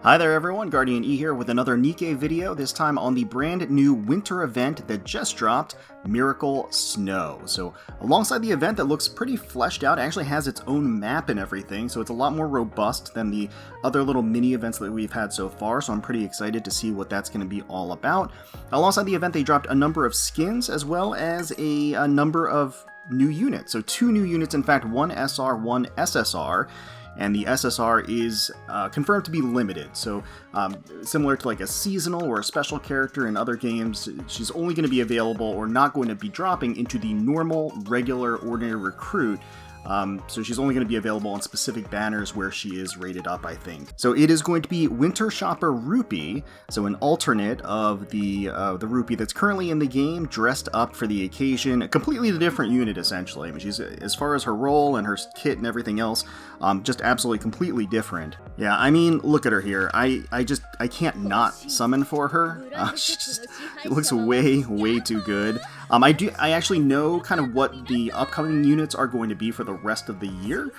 Hi there everyone, GuardianE here with another NIKKE video, this time on the brand new winter event that just dropped, Miracle Snow. So alongside the event that looks pretty fleshed out, it actually has its own map and everything, so it's a lot more robust than the other little mini events that we've had so far, so I'm pretty excited to see what that's going to be all about. Alongside the event they dropped a number of skins as well as a number of new units, so 2 new units, in fact 1 SR, 1 SSR. And the SSR is confirmed to be limited, so similar to like a seasonal or a special character in other games, she's only going to be available or not going to be dropping into the normal, regular, ordinary recruit. So she's only going to be available on specific banners where she is rated up, I think. So it is going to be Winter Shopper Rupee, so an alternate of the Rupee that's currently in the game, dressed up for the occasion. A completely different unit, essentially. I mean, she's, as far as her role and her kit and everything else, just absolutely completely different. Yeah, I mean, look at her here. I can't not summon for her. It looks way too good. I actually know kind of what the upcoming units are going to be for the rest of the year,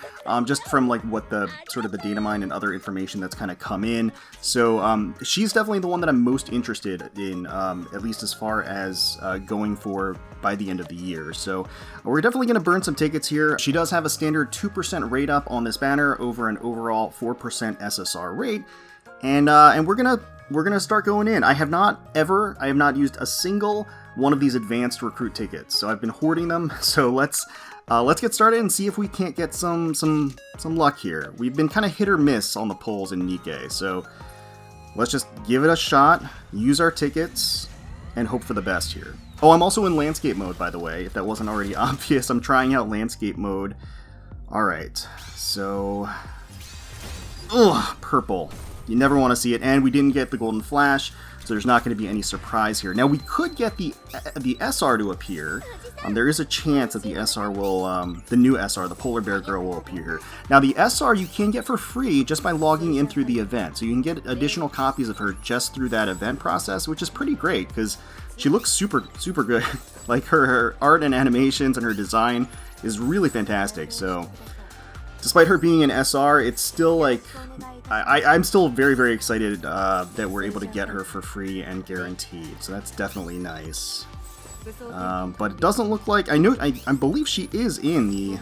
just from like what the sort of the data mine and other information that's kind of come in. So she's definitely the one that I'm most interested in, at least as far as going for by the end of the year. So we're definitely going to burn some tickets here. She does have a standard 2% rate up on this banner over an overall 4% SSR rate, and we're gonna start going in. I have not used a single one of these advanced recruit tickets, so I've been hoarding them. So let's get started and see if we can't get some luck here. We've been kind of hit or miss on the polls in NIKKE, so let's just give it a shot, use our tickets, and hope for the best here. Oh, I'm also in landscape mode, by the way, if that wasn't already obvious. I'm trying out landscape mode. Alright, so... Ugh, purple. You never want to see it, and we didn't get the golden flash, so there's not going to be any surprise here. Now, we could get the SR to appear. There is a chance that the SR will, the new SR, the Polar Bear Girl, will appear here. Now, the SR you can get for free just by logging in through the event, so you can get additional copies of her just through that event process, which is pretty great, because she looks super good. Like, her art and animations and her design is really fantastic, so despite her being an SR, it's still like... I'm still very excited that we're able to get her for free and guaranteed, so that's definitely nice. But it doesn't look like... I believe she is in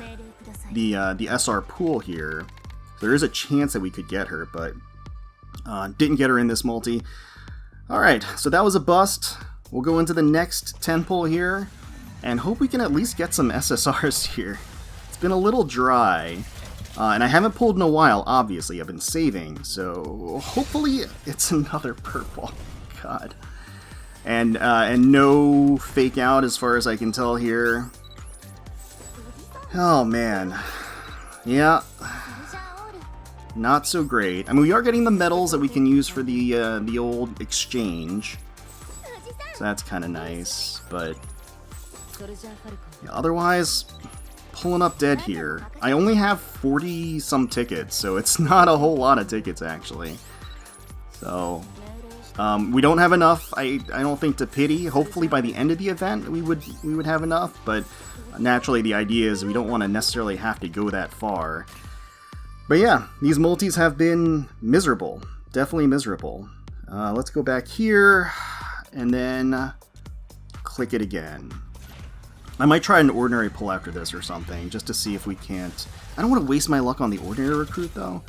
the SR pool here. There is a chance that we could get her, but didn't get her in this multi. Alright, so that was a bust. We'll go into the next 10 pull here, and hope we can at least get some SSRs here. It's been a little dry. And I haven't pulled in a while, obviously. I've been saving, so hopefully it's another purple. God. And no fake out as far as I can tell here. Oh, man. Yeah. Not so great. I mean, we are getting the medals that we can use for the old exchange. So that's kind of nice, but yeah, otherwise... pulling up dead here. I only have 40 some tickets, so it's not a whole lot of tickets actually. So we don't have enough, I don't think, to pity. Hopefully by the end of the event we would have enough, but naturally the idea is we don't want to necessarily have to go that far. But yeah, these multis have been miserable. Definitely miserable. Let's go back here and then click it again. I might try an ordinary pull after this or something, just to see if we can't... I don't want to waste my luck on the ordinary recruit, though.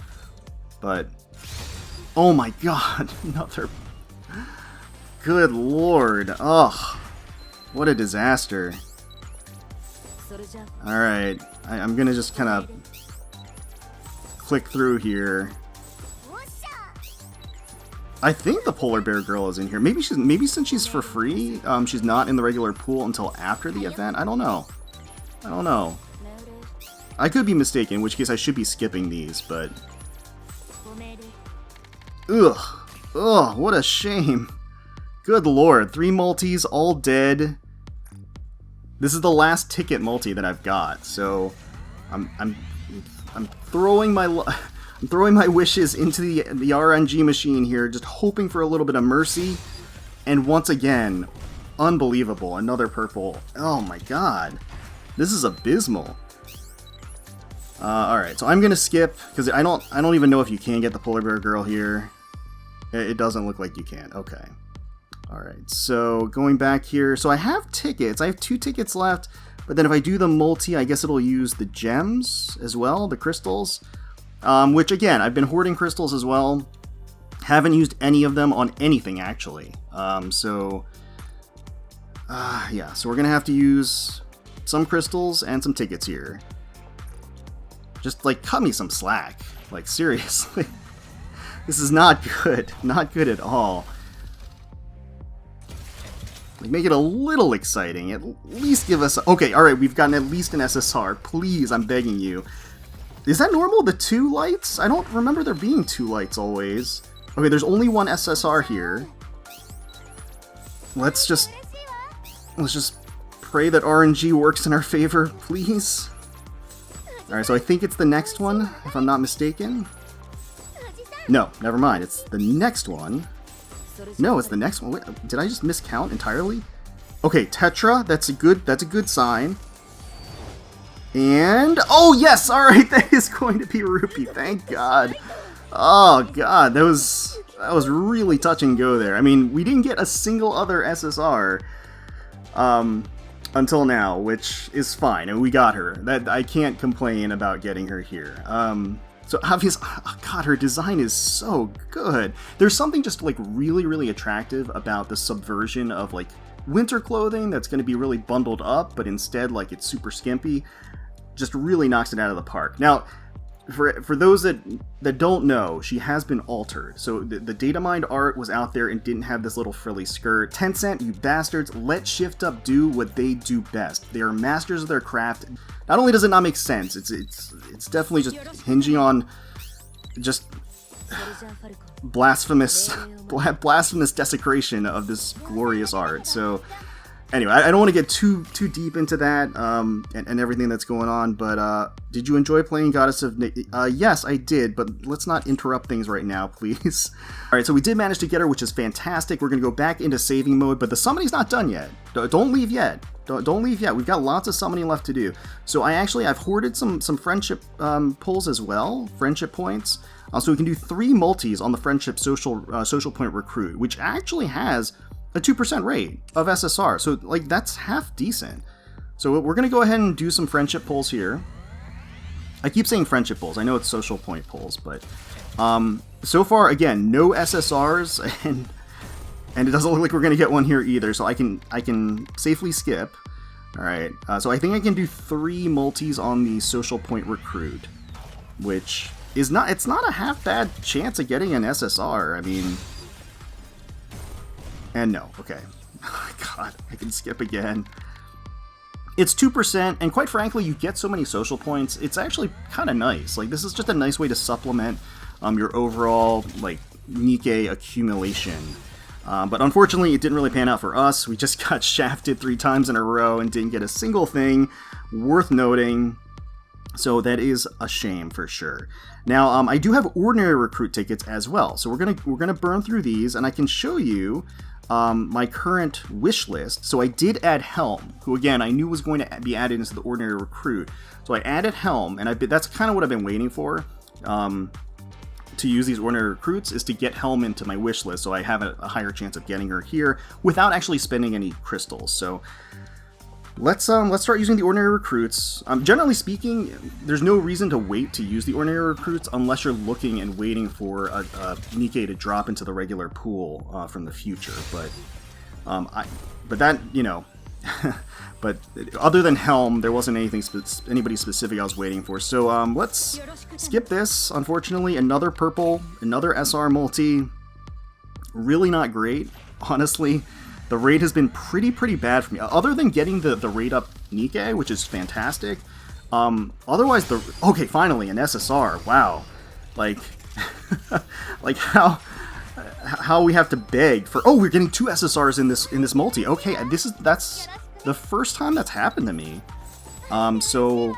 But... oh my god, another... good lord. Ugh. What a disaster. Alright, I'm gonna just kind of click through here. I think the Polar Bear Girl is in here. Maybe since she's for free, she's not in the regular pool until after the event. I don't know. I could be mistaken, in which case I should be skipping these, but... ugh, what a shame. Good lord, 3 multis, all dead. This is the last ticket multi that I've got, so I'm throwing my wishes into the RNG machine here, just hoping for a little bit of mercy. And once again, unbelievable, another purple. Oh my god, this is abysmal. Alright, so I'm gonna skip, because I don't even know if you can get the Polar Bear Girl here. It doesn't look like you can. Okay. Alright, so going back here. So I have tickets. I have 2 tickets left. But then if I do the multi, I guess it'll use the gems as well, the crystals. Which, again, I've been hoarding crystals as well. Haven't used any of them on anything, actually. Yeah, so we're going to have to use some crystals and some tickets here. Just, like, cut me some slack. Like, seriously. This is not good. Not good at all. Like, make it a little exciting. At least give us... Okay, alright, we've gotten at least an SSR. Please, I'm begging you. Is that normal, the 2 lights? I don't remember there being 2 lights always. Okay, there's only 1 SSR here. Let's just pray that RNG works in our favor, please. Alright, so I think it's the next one, if I'm not mistaken. No, never mind. It's the next one. No, it's the next one. Wait, did I just miscount entirely? Okay, Tetra. That's a good sign. And oh yes, all right, that is going to be Rupee. Thank God. Oh God, that was really touch and go there. I mean, we didn't get a single other SSR until now, which is fine, and we got her. That I can't complain about getting her here. So obviously, oh God, her design is so good. There's something just like really, really attractive about the subversion of like winter clothing that's going to be really bundled up, but instead like it's super skimpy. Just really knocks it out of the park. Now, for those that don't know, she has been altered. So the data mined art was out there and didn't have this little frilly skirt. Tencent, you bastards, let Shift Up do what they do best. They are masters of their craft. Not only does it not make sense, it's definitely just hinging on just blasphemous desecration of this glorious art. So anyway, I don't want to get too deep into that and everything that's going on, but did you enjoy playing Goddess of NIKKE? Yes, I did, but let's not interrupt things right now, please. Alright, so we did manage to get her, which is fantastic. We're going to go back into saving mode, but the summoning's not done yet. Don't leave yet. Don't leave yet. We've got lots of summoning left to do. So I've hoarded some friendship pulls as well, friendship points. So we can do 3 multis on the friendship social point recruit, which actually has a 2% rate of SSR. So like that's half decent. So we're gonna go ahead and do some friendship pulls here. I keep saying friendship pulls. I know it's social point pulls, but so far again no SSRs and it doesn't look like we're gonna get one here either. So I can safely skip. All right. So I think I can do 3 multis on the social point recruit, which is not a half bad chance of getting an SSR. I mean. And no, okay. Oh, God, I can skip again. It's 2%, and quite frankly, you get so many social points, it's actually kind of nice. Like, this is just a nice way to supplement your overall, like, NIKKE accumulation. But unfortunately, it didn't really pan out for us. We just got shafted 3 times in a row and didn't get a single thing worth noting. So that is a shame for sure. Now, I do have ordinary recruit tickets as well. So we're gonna burn through these, and I can show you my current wish list. So I did add Helm, who again I knew was going to be added into the ordinary recruit. So I added Helm, and that's kind of what I've been waiting for to use these ordinary recruits, is to get Helm into my wish list, so I have a higher chance of getting her here without actually spending any crystals. So let's start using the ordinary recruits. Generally speaking, there's no reason to wait to use the ordinary recruits unless you're looking and waiting for a NIKKE to drop into the regular pool from the future. But that, you know, but other than Helm, there wasn't anybody specific I was waiting for. So let's skip this. Unfortunately, another purple, another SR multi. Really not great, honestly. The rate has been pretty bad for me. Other than getting the rate up NIKKE, which is fantastic. Otherwise, okay, finally, an SSR. Wow. Like, like how we have to beg for... Oh, we're getting 2 SSRs in this multi. Okay, that's the first time that's happened to me. So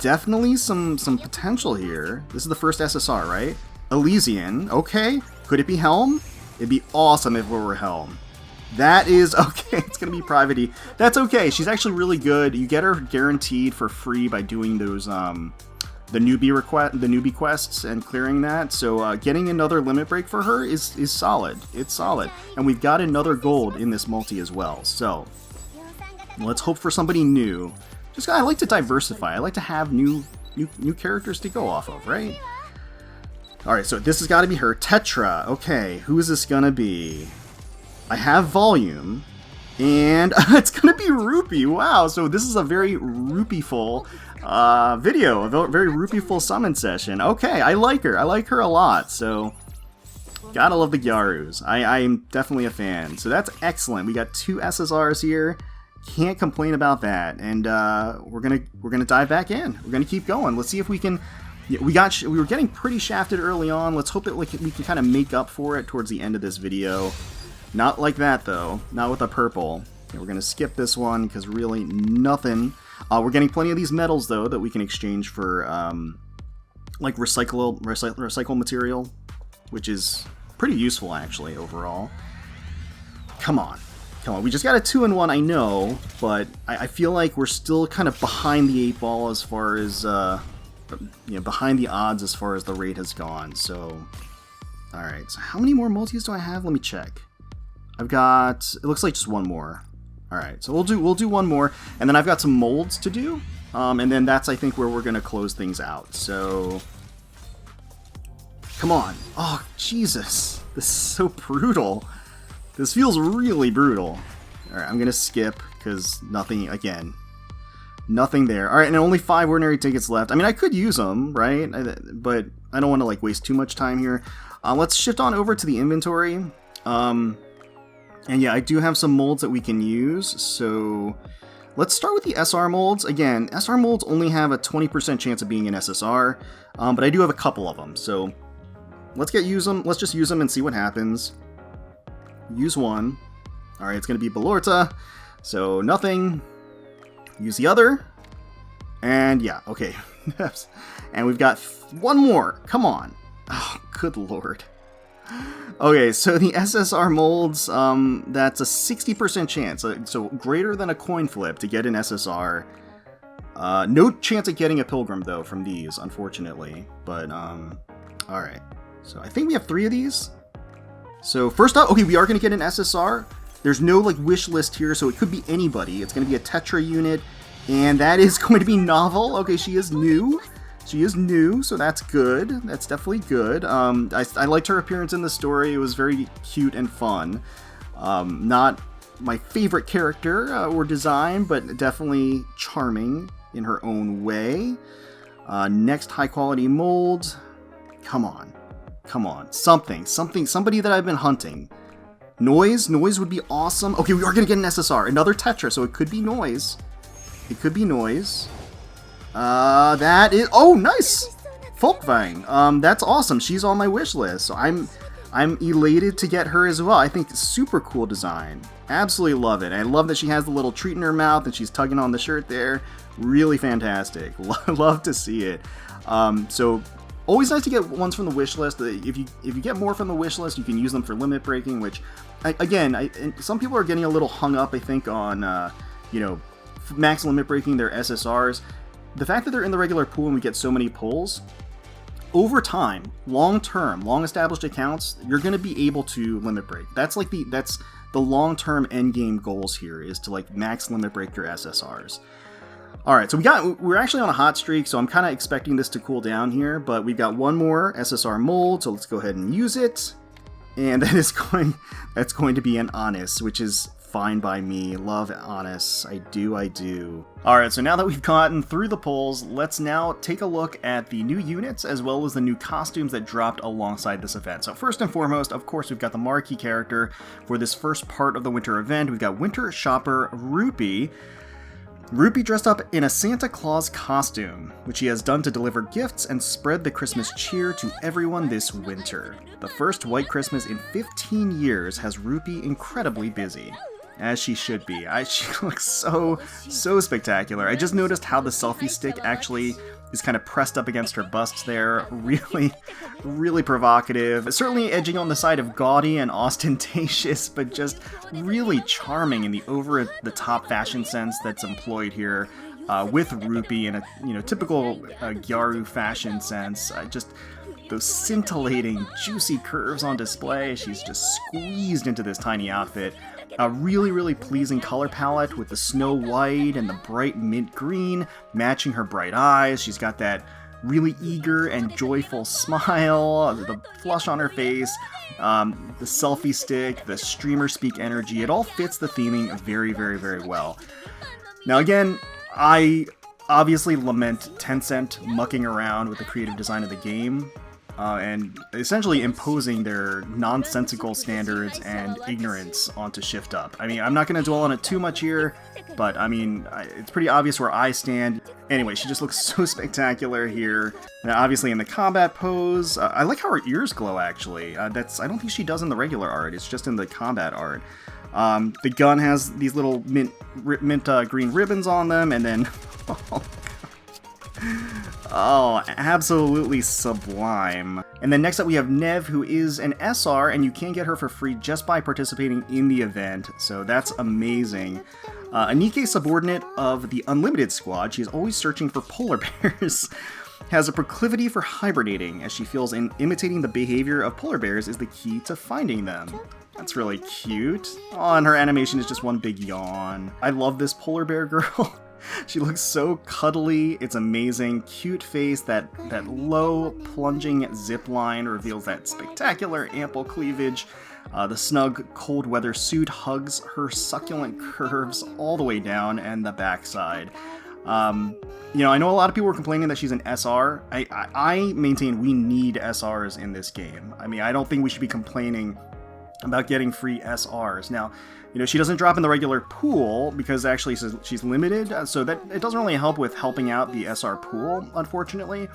definitely some potential here. This is the first SSR, right? Elysian. Okay. Could it be Helm? It'd be awesome if it were Helm. That is okay. It's gonna be Private. That's okay. She's actually really good. You get her guaranteed for free by doing those the newbie quests and clearing that. So getting another limit break for her is solid. It's solid, and we've got another gold in this multi as well. So let's hope for somebody new. I like to diversify. I like to have new characters to go off of, right? All right, so this has got to be her. Tetra. Okay, who is this gonna be? I have volume, and it's gonna be Rupee. Wow, so this is a very Rupee-ful video, a very Rupee-ful summon session. Okay, I like her. I like her a lot. So gotta love the Gyarus. I am definitely a fan. So that's excellent. We got 2 SSRs here. Can't complain about that. And we're gonna dive back in. We're gonna keep going. Let's see if we can. Yeah, we were getting pretty shafted early on. Let's hope that we can kind of make up for it towards the end of this video. Not like that though. Not with the purple. Okay, we're gonna skip this one because really nothing. We're getting plenty of these metals though that we can exchange for like recycle material, which is pretty useful actually overall. Come on. Come on, we just got a 2-in-1, I know, but I feel like we're still kind of behind the 8 ball as far as behind the odds as far as the rate has gone. So, all right. So how many more multis do I have? Let me check. I've got. It looks like just one more. All right. So we'll do one more, and then I've got some molds to do, and then that's I think where we're gonna close things out. So, come on. Oh Jesus, this is so brutal. This feels really brutal. All right. I'm gonna skip because nothing again. Nothing there. Alright, and only 5 ordinary tickets left. I mean, I could use them, right? But I don't want to, like, waste too much time here. Let's shift on over to the inventory. And yeah, I do have some molds that we can use. So let's start with the SR molds. Again, SR molds only have a 20% chance of being an SSR. But I do have a couple of them. So let's use them. Let's just use them and see what happens. Use one. Alright, it's going to be Balorta. So nothing. Use the other, and yeah, okay. And we've got one more. Come on. Oh, good lord. Okay, so the SSR molds, that's a 60% chance, so greater than a coin flip to get an SSR. No chance of getting a Pilgrim, though, from these, unfortunately. But, alright. So I think we have 3 of these. So first up, okay, we are going to get an SSR. There's no, like, wish list here, so it could be anybody. It's going to be a Tetra unit, and that is going to be Novel. Okay, she is new. She is new, so that's good. That's definitely good. I liked her appearance in the story. It was very cute and fun. Not my favorite character or design, but definitely charming in her own way. Next high-quality mold. Come on. Come on. Somebody that I've been hunting. Noise would be awesome. Okay, we are going to get an SSR. Another Tetra, so it could be Noise. It could be Noise. That is... Oh, nice! Folkvang. That's awesome. She's on my wish list, so I'm elated to get her as well. I think super cool design. Absolutely love it. I love that she has the little treat in her mouth and she's tugging on the shirt there. Really fantastic. Love to see it. So... Always nice to get ones from the wish list. If you get more from the wish list, you can use them for limit breaking. Which, again, some people are getting a little hung up. I think on max limit breaking their SSRs. The fact that they're in the regular pool and we get so many pulls, over time, long established accounts, you're going to be able to limit break. That's the long term end game goals here is to like max limit break your SSRs. Alright, so we're actually on a hot streak, so I'm kind of expecting this to cool down here, but we've got one more SSR mold, so let's go ahead and use it. And that's going to be an Honest, which is fine by me. Love Honest. I do. Alright, so now that we've gotten through the polls, let's now take a look at the new units as well as the new costumes that dropped alongside this event. So first and foremost, of course, we've got the marquee character for this first part of the winter event. We've got Winter Shopper Rupee. Rupee dressed up in a Santa Claus costume, which he has done to deliver gifts and spread the Christmas cheer to everyone this winter. The first White Christmas in 15 years has Rupee incredibly busy. As she should be. She looks so spectacular. I just noticed how the selfie stick actually is kind of pressed up against her bust there. Really provocative. Certainly edging on the side of gaudy and ostentatious, but just really charming in the over-the-top fashion sense that's employed here. with Rupee in a typical Gyaru fashion sense. Just those scintillating, juicy curves on display. She's just squeezed into this tiny outfit. A really, really pleasing color palette with the snow white and the bright mint green matching her bright eyes. She's got that really eager and joyful smile, the flush on her face, the selfie stick, the streamer speak energy. It all fits the theming very, very, very well. Now again, I obviously lament Tencent mucking around with the creative design of the game, and essentially imposing their nonsensical standards and ignorance onto Shift Up. I mean, I'm not going to dwell on it too much here, but I mean, it's pretty obvious where I stand. Anyway, she just looks so spectacular here. Now, obviously in the combat pose, I like how her ears glow, actually. I don't think she does in the regular art, it's just in the combat art. The gun has these little mint green ribbons on them, and then... Oh, absolutely sublime. And then next up we have Neve, who is an SR, and you can get her for free just by participating in the event, so that's amazing. A NIKKE subordinate of the Unlimited Squad, she is always searching for polar bears. Has a proclivity for hibernating, as she feels imitating the behavior of polar bears is the key to finding them. That's really cute. Oh, and her animation is just one big yawn. I love this polar bear girl. She looks so cuddly, it's amazing. Cute face, that low plunging zip line reveals that spectacular ample cleavage. The snug cold weather suit hugs her succulent curves all the way down and the backside. You know, I know a lot of people were complaining that she's an SR. I maintain we need SRs in this game. I mean, I don't think we should be complaining about getting free SRs. Now, you know, she doesn't drop in the regular pool because actually she's limited, so that it doesn't really help with helping out the SR pool, unfortunately.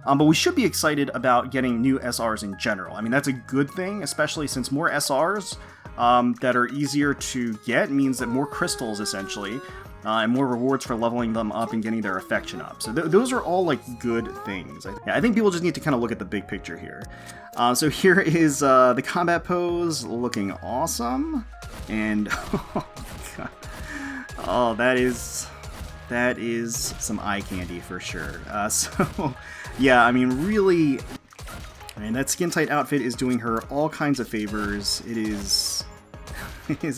But we should be excited about getting new SRs in general. I mean, that's a good thing, especially since more SRs that are easier to get means that more crystals, essentially, and more rewards for leveling them up and getting their affection up. So those are all, like, good things. I think people just need to kind of look at the big picture here. So here is the combat pose, looking awesome. And, oh, God. Oh, that is some eye candy for sure. So, yeah, I mean, really, that skin-tight outfit is doing her all kinds of favors. It is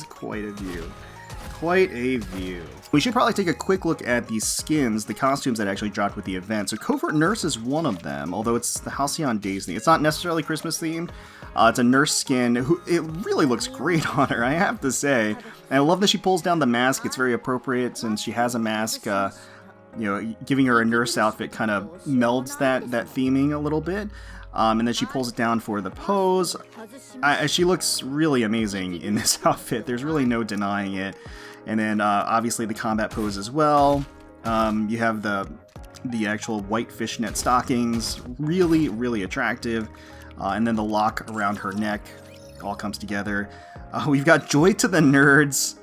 quite a view. Quite a view. We should probably take a quick look at these skins, the costumes that actually dropped with the event. So Covert Nurse is one of them, although it's the Halcyon Days theme. It's not necessarily Christmas themed. It's a nurse skin. It really looks great on her, I have to say. And I love that she pulls down the mask. It's very appropriate since she has a mask. You know, giving her a nurse outfit kind of melds that theming a little bit. And then she pulls it down for the pose. She looks really amazing in this outfit. There's really no denying it. And then obviously the combat pose as well. You have the actual white fishnet stockings, really, really attractive. And then the lock around her neck all comes together. We've got Joy to the Nerds.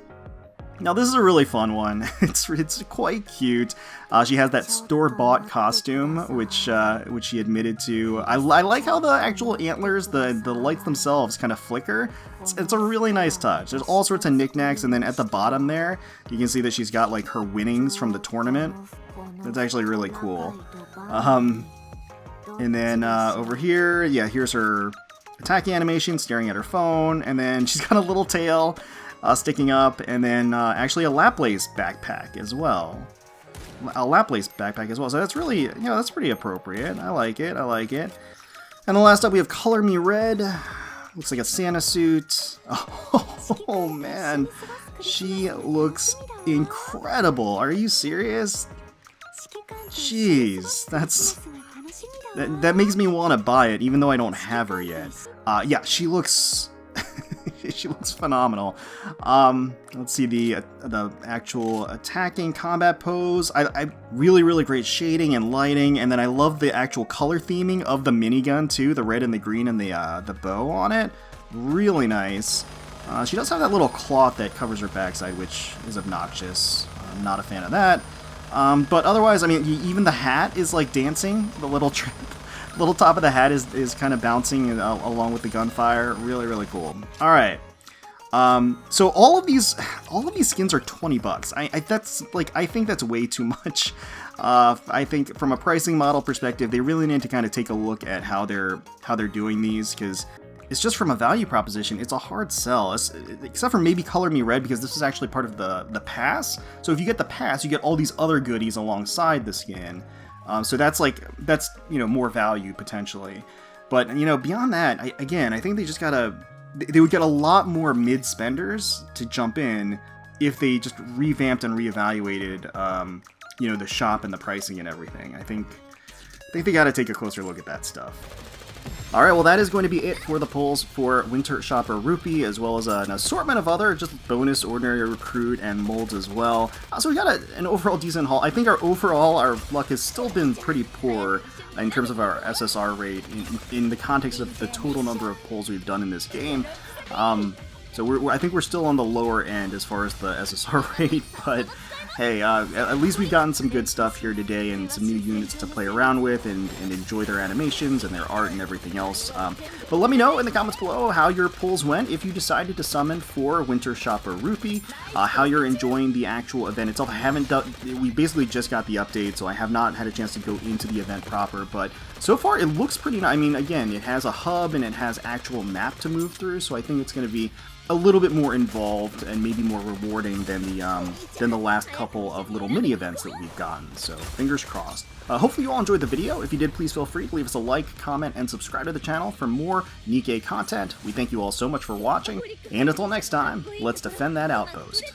Now this is a really fun one. It's quite cute. She has that store-bought costume, which she admitted to. I like how the actual antlers, the lights themselves, kind of flicker. It's a really nice touch. There's all sorts of knickknacks, and then at the bottom there, you can see that she's got like her winnings from the tournament. That's actually really cool. And then over here, yeah, here's her attack animation, staring at her phone, and then she's got a little tail sticking up, and then actually a Laplace backpack as well. So that's really, you know, that's pretty appropriate. I like it. And the last up we have Color Me Red. Looks like a Santa suit. Oh man, she looks incredible. Are you serious? Jeez, that makes me want to buy it, even though I don't have her yet. Yeah, she looks she looks phenomenal. Let's see the actual attacking combat pose. I really great shading and lighting, and then I love the actual color theming of the minigun too, the red and the green and the bow on it. Really nice. She does have that little cloth that covers her backside, which is obnoxious. I'm not a fan of that. But otherwise, I mean, even the hat is like dancing. The little top of the hat is kind of bouncing along with the gunfire. Really cool. All right. So all of these skins are 20 bucks. I think that's way too much. I think from a pricing model perspective, they really need to kind of take a look at how they're doing these, because it's just from a value proposition, it's a hard sell, except for maybe Color Me Red, because this is actually part of the pass. So if you get the pass, you get all these other goodies alongside the skin. So that's more value potentially. But beyond that, I think they just they would get a lot more mid-spenders to jump in if they just revamped and reevaluated, the shop and the pricing and everything. I think they got to take a closer look at that stuff. Alright, well that is going to be it for the pulls for Winter Shopper Rupee, as well as an assortment of other just bonus ordinary recruit and molds as well. So we got an overall decent haul. I think our luck has still been pretty poor in terms of our SSR rate in the context of the total number of pulls we've done in this game. So I think we're still on the lower end as far as the SSR rate, but hey, at least we've gotten some good stuff here today and some new units to play around with and enjoy their animations and their art and everything else. But let me know in the comments below how your pulls went, if you decided to summon for Winter Shopper Rupee, how you're enjoying the actual event itself. We basically just got the update, so I have not had a chance to go into the event proper, but so far it looks pretty nice. I mean, again, it has a hub and it has actual map to move through, so I think it's going to be a little bit more involved and maybe more rewarding than the last couple of little mini events that we've gotten. So fingers crossed. Hopefully you all enjoyed the video. If you did, please feel free to leave us a like, comment, and subscribe to the channel for more NIKKE content. We thank you all so much for watching, and until next time, let's defend that outpost.